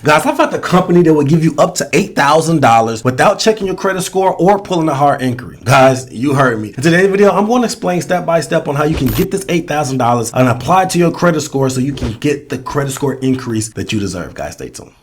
Guys, I found a company that will give you up to $8,000 without checking your credit score or pulling a hard inquiry. Guys, you heard me. In today's video, I'm going to explain step by step on how you can get this $8,000 and apply it to your credit score so you can get the credit score increase that you deserve. Guys, stay tuned.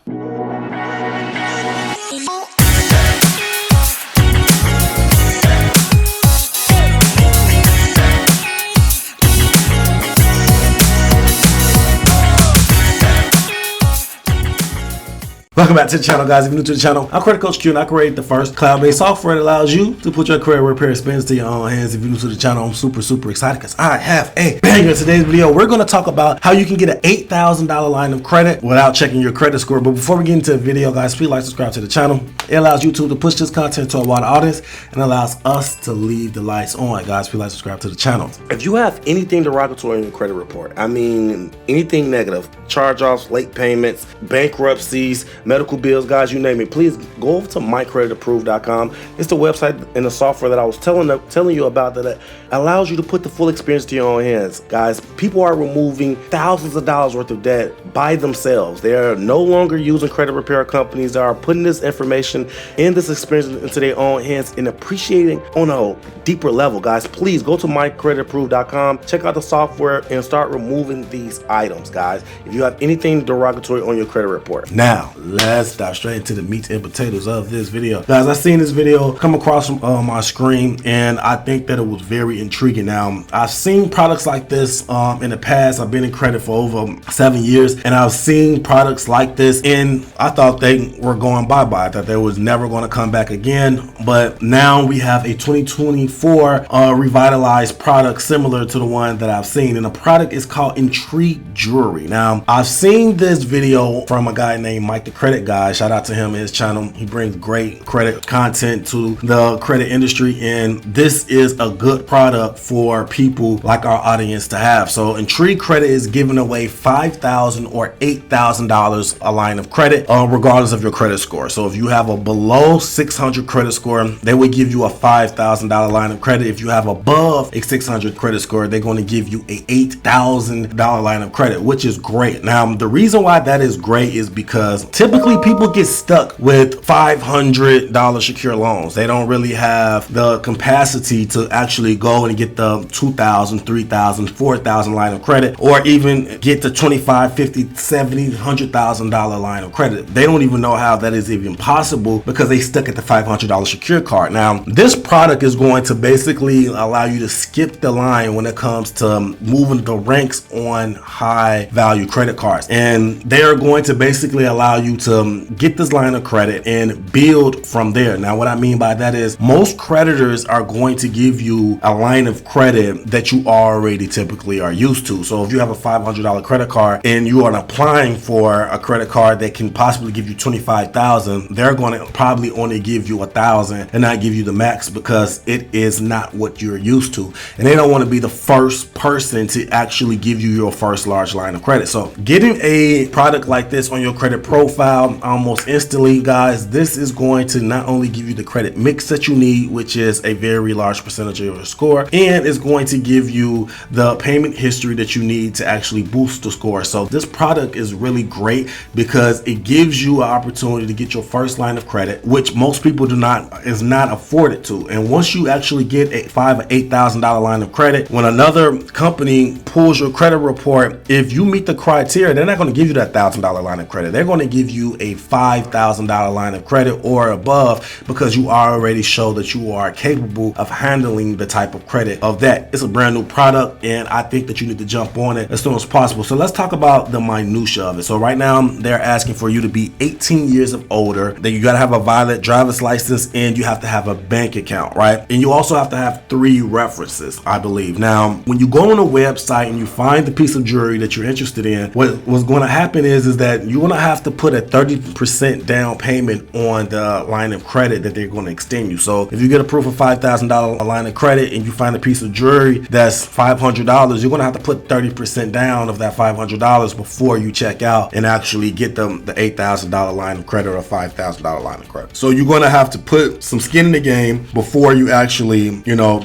Welcome back to the channel, guys. If you're new to the channel, I'm Credit Coach Q, and I created the first cloud-based software that allows you to put your credit repair expense to your own hands. If you're new to the channel, I'm super excited because I have a banger. In today's video, we're going to talk about how you can get an $8,000 line of credit without checking your credit score. But before we get into the video, guys, please like, subscribe to the channel. It allows YouTube to push this content to a wider audience and allows us to leave the lights on. Guys, please like, subscribe to the channel. If you have anything derogatory in your credit report, I mean anything negative, charge-offs, late payments, bankruptcies, medical bills, guys, you name it, please go over to creditapprove.com. It's the website and the software that I was telling you about that allows you to put the full experience to your own hands. Guys, people are removing thousands of dollars worth of debt by themselves. They are no longer using credit repair companies. They are putting this information and this experience into their own hands and appreciating on a deeper level. Guys, please go to creditapprove.com, check out the software and start removing these items, guys, if you have anything derogatory on your credit report. Now, let's dive straight into the meat and potatoes of this video. Guys, I've seen this video come across my screen and I think that it was very intriguing. Now, I've seen products like this in the past. I've been in credit for over 7 years and I've seen products like this and I thought they were going bye-bye. I thought they was never going to come back again. But now we have a 2024 revitalized product similar to the one that I've seen, and the product is called Intrigue Jewelry. Now, I've seen this video from a guy named Mike the Credit Guy. Shout out to him and his channel. He brings great credit content to the credit industry, and this is a good product for people like our audience to have. So Intrigue Credit is giving away $5,000 or $8,000 a line of credit regardless of your credit score. So if you have a below 600 credit score, they will give you a $5,000 line of credit. If you have above a 600 credit score, they're going to give you a $8,000 line of credit, which is great. Now, the reason why that is great is because typically people get stuck with $500 secure loans. They don't really have the capacity to actually go and get the $2,000, $3,000, $4,000 line of credit, or even get the $25,000, $50,000, $70,000, $100,000 line of credit. They don't even know how that is even possible because they stuck at the $500 secure card. Now, this product is going to basically allow you to skip the line when it comes to moving the ranks on high value credit cards, and they are going to basically allow you to get this line of credit and build from there. Now, what I mean by that is most creditors are going to give you a line of credit that you already typically are used to. So if you have a $500 credit card and you are applying for a credit card that can possibly give you $25,000, they're going to probably only give you $1,000 and not give you the max because it is not what you're used to, and they don't want to be the first person to actually give you your first large line of credit. So getting a product like this on your credit profile almost instantly, guys, this is going to not only give you the credit mix that you need, which is a very large percentage of your score, and it's going to give you the payment history that you need to actually boost the score. So this product is really great because it gives you an opportunity to get your first line of credit, which most people is not afforded to. And once you actually get a $5,000 or $8,000 line of credit, when another company pulls your credit report, if you meet the criteria, they're not going to give you that $1,000 line of credit. They're going to give you a $5,000 line of credit or above because you already show that you are capable of handling the type of credit of that. It's a brand new product and I think that you need to jump on it as soon as possible. So let's talk about the minutia of it. So right now they're asking for you to be 18 years of older, that you got to have a valid driver's license, and you have to have a bank account, right? And you also have to have 3 references, I believe. Now, when you go on a website and you find the piece of jewelry that you're interested in, what's going to happen is that you're going to have to put a 30% down payment on the line of credit that they're going to extend you. So if you get approved for $5,000 line of credit and you find a piece of jewelry that's $500, you're going to have to put 30% down of that $500 before you check out and actually get the $8,000 line of credit or $5,000 line of credit. So you're going to have to put some skin in the game before you actually,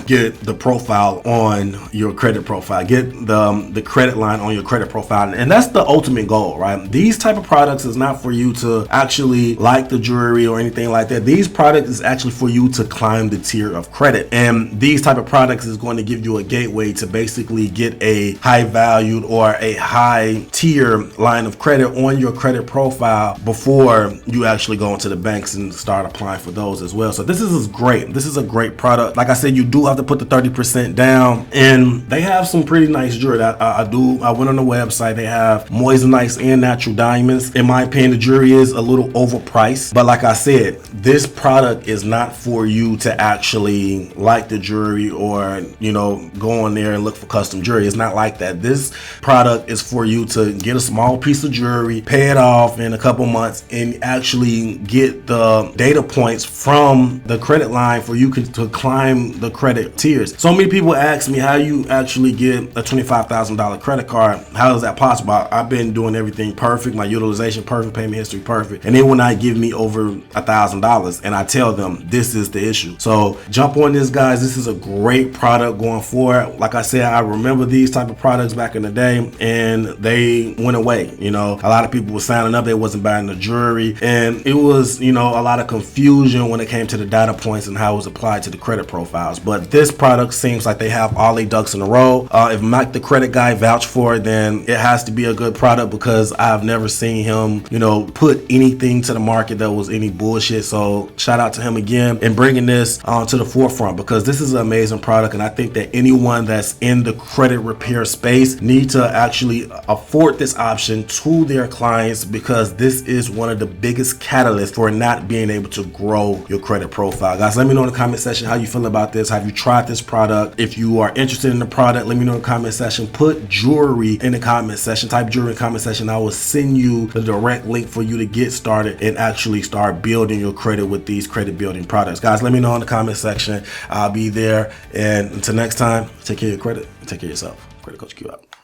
get the profile on your credit profile, get the credit line on your credit profile. And that's the ultimate goal, right? These type of products is not for for you to actually like the jewelry or anything like that. These products is actually for you to climb the tier of credit, and these type of products is going to give you a gateway to basically get a high valued or a high tier line of credit on your credit profile before you actually go into the banks and start applying for those as well. So this is great. This is a great product. Like I said, you do have to put the 30% down, and they have some pretty nice jewelry. I went on the website. They have moissanite and natural diamonds. In my opinion, the jewelry is a little overpriced, but like I said, this product is not for you to actually like the jewelry or, you know, go on there and look for custom jewelry. It's not like that. This product is for you to get a small piece of jewelry, pay it off in a couple months, and actually get the data points from the credit line for you to climb the credit tiers. So many people ask me how you actually get a $25,000 credit card. How is that possible? I've been doing everything perfect, my utilization perfect, payment history perfect, and they will not give me over $1,000, and I tell them this is the issue. So jump on this, guys. This is a great product going forward. Like I said, I remember these type of products back in the day, and they went away. You know, a lot of people were signing up, they wasn't buying the jewelry, and it was, you know, a lot of confusion when it came to the data points and how it was applied to the credit profiles. But this product seems like they have all their ducks in a row. If Mike the credit guy vouched for it, then it has to be a good product, because I've never seen him, you know, put anything to the market that was any bullshit. So shout out to him again and bringing this to the forefront, because this is an amazing product, and I think that anyone that's in the credit repair space need to actually afford this option to their clients, because this is one of the biggest catalysts for not being able to grow your credit profile. Guys, let me know in the comment section how you feel about this. Have you tried this product? If you are interested in the product, let me know in the comment section. Put jewelry in the comment section. Type jewelry in the comment section. I will send you the direct link for you to get started and actually start building your credit with these credit building products. Guys, let me know in the comment section. I'll be there. And until next time, take care of your credit and take care of yourself. Credit Coach Q out.